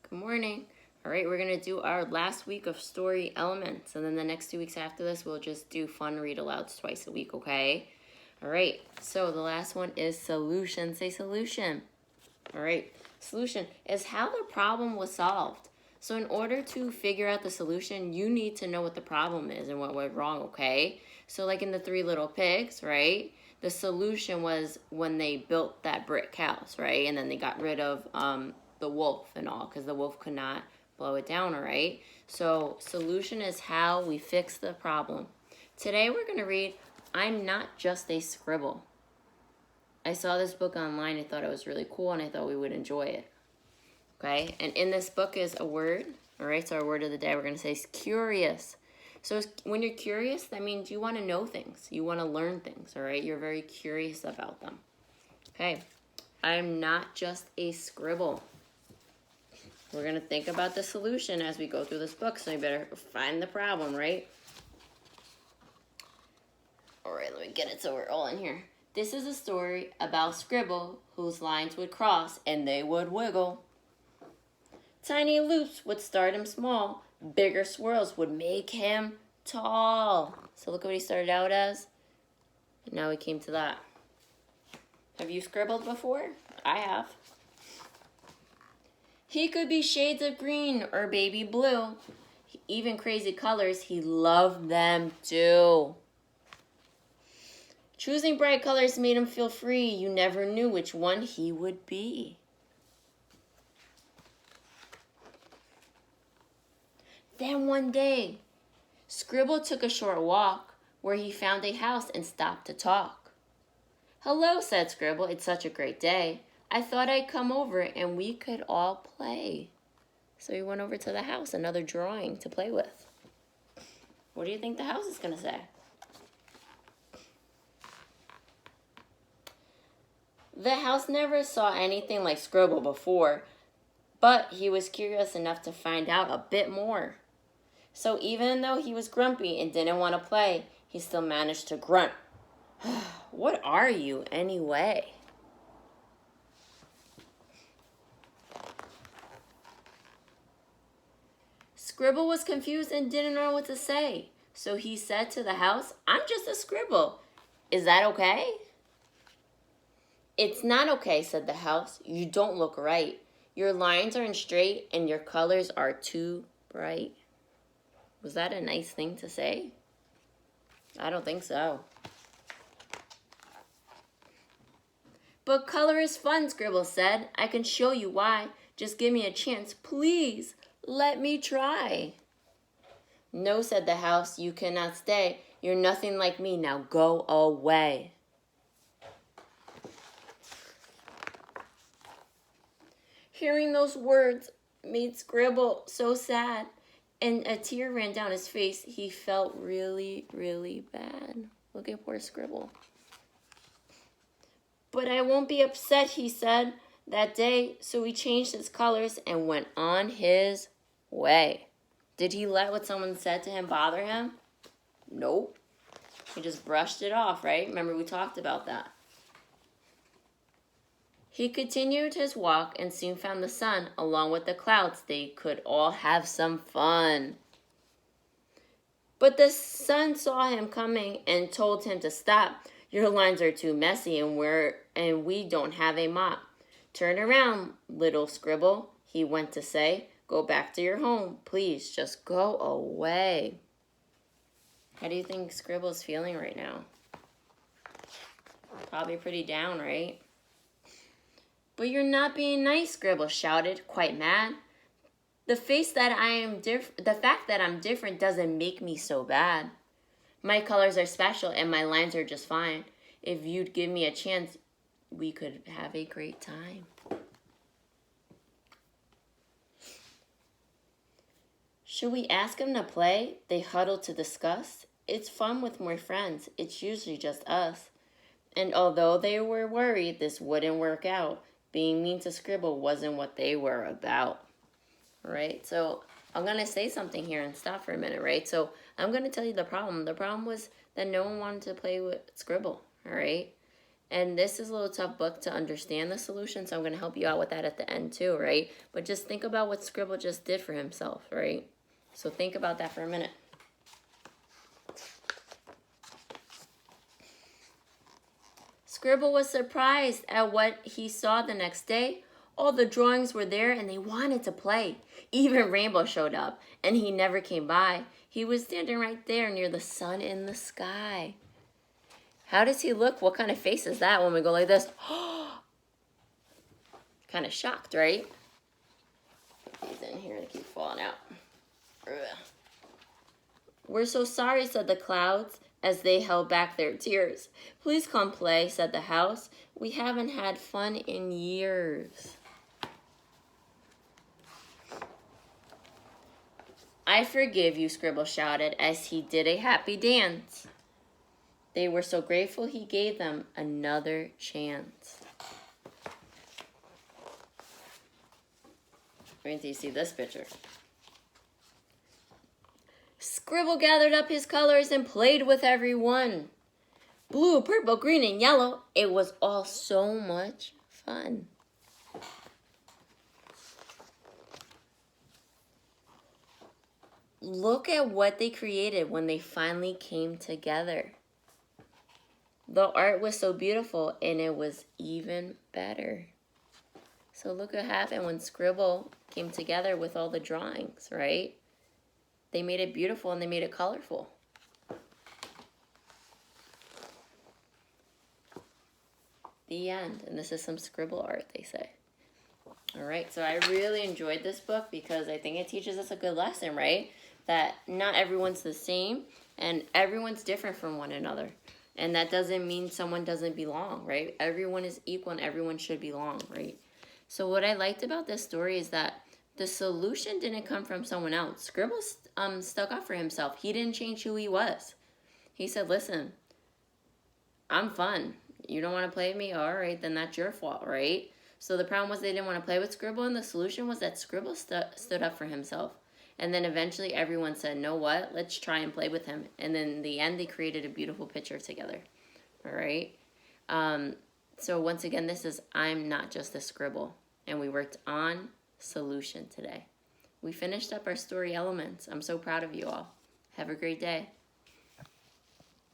Good morning. All right, we're going to do our last week of story elements. And then the next 2 weeks after this, we'll just do fun read alouds twice a week, okay? All right, so the last one is solution. Say solution. All right, solution is how the problem was solved. So in order to figure out the solution, you need to know what the problem is and what went wrong, okay? So like in the Three Little Pigs, right? The solution was when they built that brick house, right? And then they got rid of the wolf and all because the wolf could not blow it down, all right? So solution is how we fix the problem. Today we're going to read I'm Not Just a Scribble. I saw this book online. I thought it was really cool, and I thought we would enjoy it. Okay, and in this book is a word. All right, so our word of the day we're going to say is curious. So when you're curious, that means you want to know things. You want to learn things, all right? You're very curious about them. Okay, I'm not just a scribble. We're going to think about the solution as we go through this book, so you better find the problem, right? All right, let me get it so we're all in here. This is a story about Scribble, whose lines would cross and they would wiggle. Tiny loops would start him small. Bigger swirls would make him tall. So look what he started out as. And now we came to that. Have you scribbled before? I have. He could be shades of green or baby blue. Even crazy colors, he loved them too. Choosing bright colors made him feel free. You never knew which one he would be. Then one day, Scribble took a short walk where he found a house and stopped to talk. Hello, said Scribble. It's such a great day. I thought I'd come over and we could all play. So he went over to the house, another drawing to play with. What do you think the house is going to say? The house never saw anything like Scribble before, but he was curious enough to find out a bit more. So even though he was grumpy and didn't want to play, he still managed to grunt. What are you anyway? Scribble was confused and didn't know what to say. So he said to the house, I'm just a scribble. Is that okay? It's not okay, said the house. You don't look right. Your lines aren't straight and your colors are too bright. Was that a nice thing to say? I don't think so. But color is fun, Scribble said. I can show you why. Just give me a chance. Please, let me try. No, said the house. You cannot stay. You're nothing like me. Now go away. Hearing those words made Scribble so sad, and a tear ran down his face. He felt really, really bad. Look at poor Scribble. But I won't be upset, he said that day, so he changed his colors and went on his way. Did he let what someone said to him bother him? Nope. He just brushed it off, right? Remember we talked about that. He continued his walk and soon found the sun. Along with the clouds, they could all have some fun. But the sun saw him coming and told him to stop. Your lines are too messy and we don't have a mop. Turn around, little Scribble, he went to say. Go back to your home. Please, just go away. How do you think Scribble's feeling right now? Probably pretty down, right? But you're not being nice, Scribble shouted, quite mad. The fact that I'm different doesn't make me so bad. My colors are special and my lines are just fine. If you'd give me a chance, we could have a great time. Should we ask him to play? They huddled to discuss. It's fun with more friends. It's usually just us. And although they were worried this wouldn't work out, being mean to Scribble wasn't what they were about. All right, so I'm going to say something here and stop for a minute, right? So I'm going to tell you the problem. The problem was that no one wanted to play with Scribble, all right? And this is a little tough book to understand the solution, so I'm going to help you out with that at the end too, right? But just think about what Scribble just did for himself, right? So think about that for a minute. Scribble was surprised at what he saw the next day. All the drawings were there and they wanted to play. Even Rainbow showed up and he never came by. He was standing right there near the sun in the sky. How does he look? What kind of face is that when we go like this? Kind of shocked, right? Put these in here to keep falling out. Ugh. We're so sorry, said the clouds as they held back their tears. Please come play, said the house. We haven't had fun in years. I forgive you, Scribble shouted as he did a happy dance. They were so grateful he gave them another chance. Wait until you see this picture. Scribble gathered up his colors and played with everyone. Blue, purple, green, and yellow. It was all so much fun. Look at what they created when they finally came together. The art was so beautiful and it was even better. So look what happened when Scribble came together with all the drawings, right? They made it beautiful and they made it colorful. The end. And this is some Scribble art, they say. All right, so I really enjoyed this book because I think it teaches us a good lesson, right? That not everyone's the same and everyone's different from one another. And that doesn't mean someone doesn't belong, right? Everyone is equal and everyone should belong, right? So what I liked about this story is that the solution didn't come from someone else. Scribble stuck up for himself. He didn't change who he was. He said, listen, I'm fun. You don't want to play with me? All right, then that's your fault, right? So the problem was they didn't want to play with Scribble, and the solution was that Scribble stood up for himself. And then eventually everyone said, know what? Let's try and play with him. And then in the end, they created a beautiful picture together. All right? So once again, this is I'm Not Just a Scribble. And we worked on solution today. We finished up our story elements. I'm so proud of you all. Have a great day.